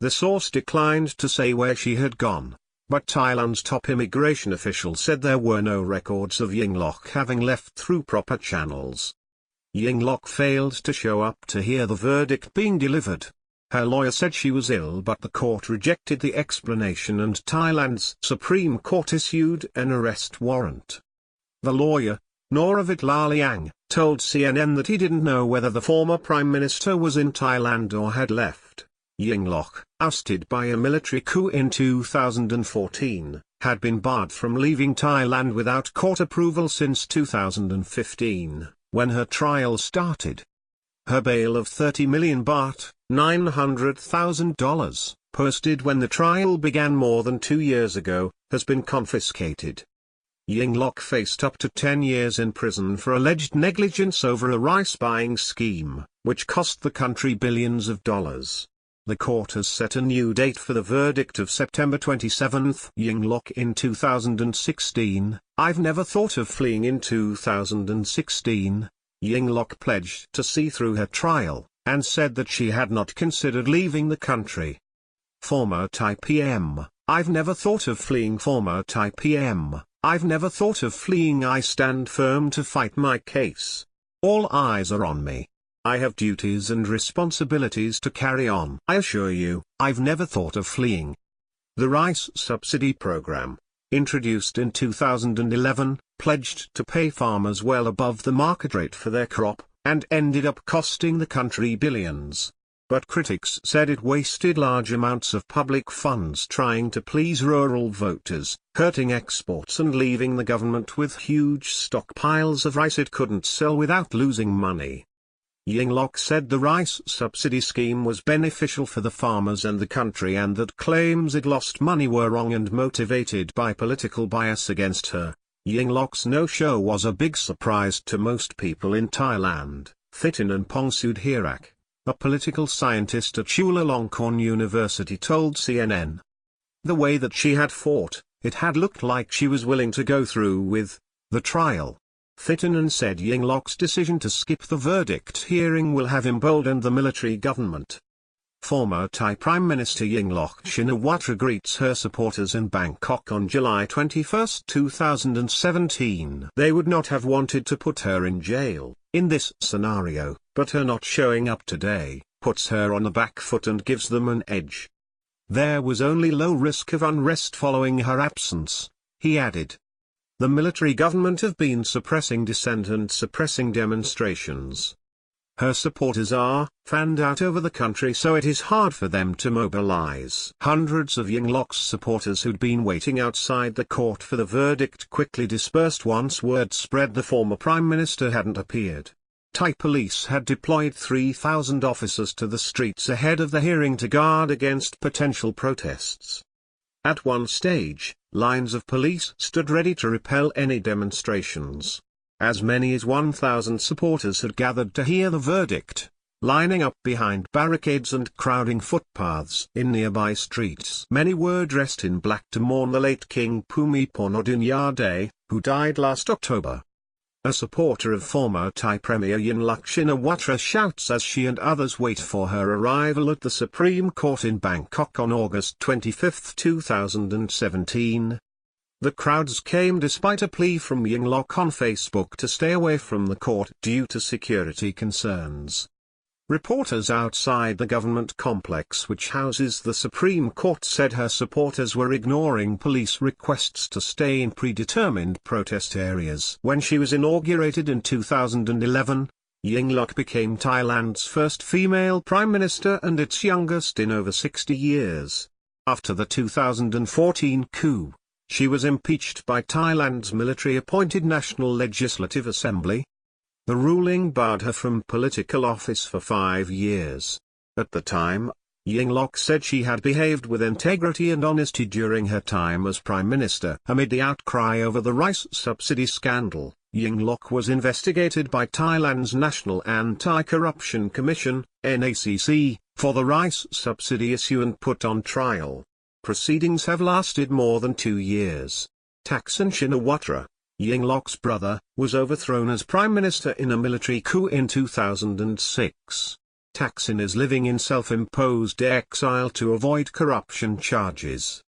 The source declined to say where she had gone, but Thailand's top immigration official said there were no records of Yingluck having left through proper channels. Yingluck failed to show up to hear the verdict being delivered. Her lawyer said she was ill, but the court rejected the explanation and Thailand's Supreme Court issued an arrest warrant. The lawyer, Noravit Laliang, told CNN that he didn't know whether the former prime minister was in Thailand or had left. Yingluck, ousted by a military coup in 2014, had been barred from leaving Thailand without court approval since 2015, when her trial started. Her bail of 30 million baht, $900,000, posted when the trial began more than 2 years ago, has been confiscated. Yingluck faced up to 10 years in prison for alleged negligence over a rice buying scheme, which cost the country billions of dollars. The court has set a new date for the verdict of September 27. Yingluck in 2016, I've never thought of fleeing in 2016. Yingluck pledged to see through her trial, and said that she had not considered leaving the country. Former Thai PM, I've never thought of fleeing. Former Thai PM, I've never thought of fleeing. I stand firm to fight my case. All eyes are on me. I have duties and responsibilities to carry on. I assure you, I've never thought of fleeing. The rice subsidy program, introduced in 2011, pledged to pay farmers well above the market rate for their crop, and ended up costing the country billions. But critics said it wasted large amounts of public funds trying to please rural voters, hurting exports and leaving the government with huge stockpiles of rice it couldn't sell without losing money. Yingluck said the rice subsidy scheme was beneficial for the farmers and the country, and that claims it lost money were wrong and motivated by political bias against her. Yingluck's no-show was a big surprise to most people in Thailand, Thitinan Pongsudhirak, a political scientist at Chulalongkorn University, told CNN. The way that she had fought, it had looked like she was willing to go through with the trial. Thitinan said Yingluck's decision to skip the verdict hearing will have emboldened the military government. Former Thai Prime Minister Yingluck Shinawatra greets her supporters in Bangkok on July 21, 2017. They would not have wanted to put her in jail, in this scenario, but her not showing up today, puts her on the back foot and gives them an edge. There was only low risk of unrest following her absence, he added. The military government have been suppressing dissent and suppressing demonstrations. Her supporters are fanned out over the country, so it is hard for them to mobilize. Hundreds of Yingluck's supporters who'd been waiting outside the court for the verdict quickly dispersed once word spread the former prime minister hadn't appeared. Thai police had deployed 3,000 officers to the streets ahead of the hearing to guard against potential protests. At one stage, lines of police stood ready to repel any demonstrations. As many as 1,000 supporters had gathered to hear the verdict, lining up behind barricades and crowding footpaths in nearby streets. Many were dressed in black to mourn the late King Bhumibol Adulyadej, who died last October. A supporter of former Thai Premier Yingluck Shinawatra shouts as she and others wait for her arrival at the Supreme Court in Bangkok on August 25, 2017. The crowds came despite a plea from Yingluck on Facebook to stay away from the court due to security concerns. Reporters outside the government complex which houses the Supreme Court said her supporters were ignoring police requests to stay in predetermined protest areas. When she was inaugurated in 2011, Yingluck became Thailand's first female prime minister and its youngest in over 60 years. After the 2014 coup, she was impeached by Thailand's military-appointed National Legislative Assembly. The ruling barred her from political office for 5 years. At the time, Yingluck said she had behaved with integrity and honesty during her time as prime minister. Amid the outcry over the rice subsidy scandal, Yingluck was investigated by Thailand's National Anti-Corruption Commission, NACC, for the rice subsidy issue and put on trial. Proceedings have lasted more than 2 years. Thaksin Shinawatra, Yingluck's brother, was overthrown as prime minister in a military coup in 2006. Thaksin is living in self-imposed exile to avoid corruption charges.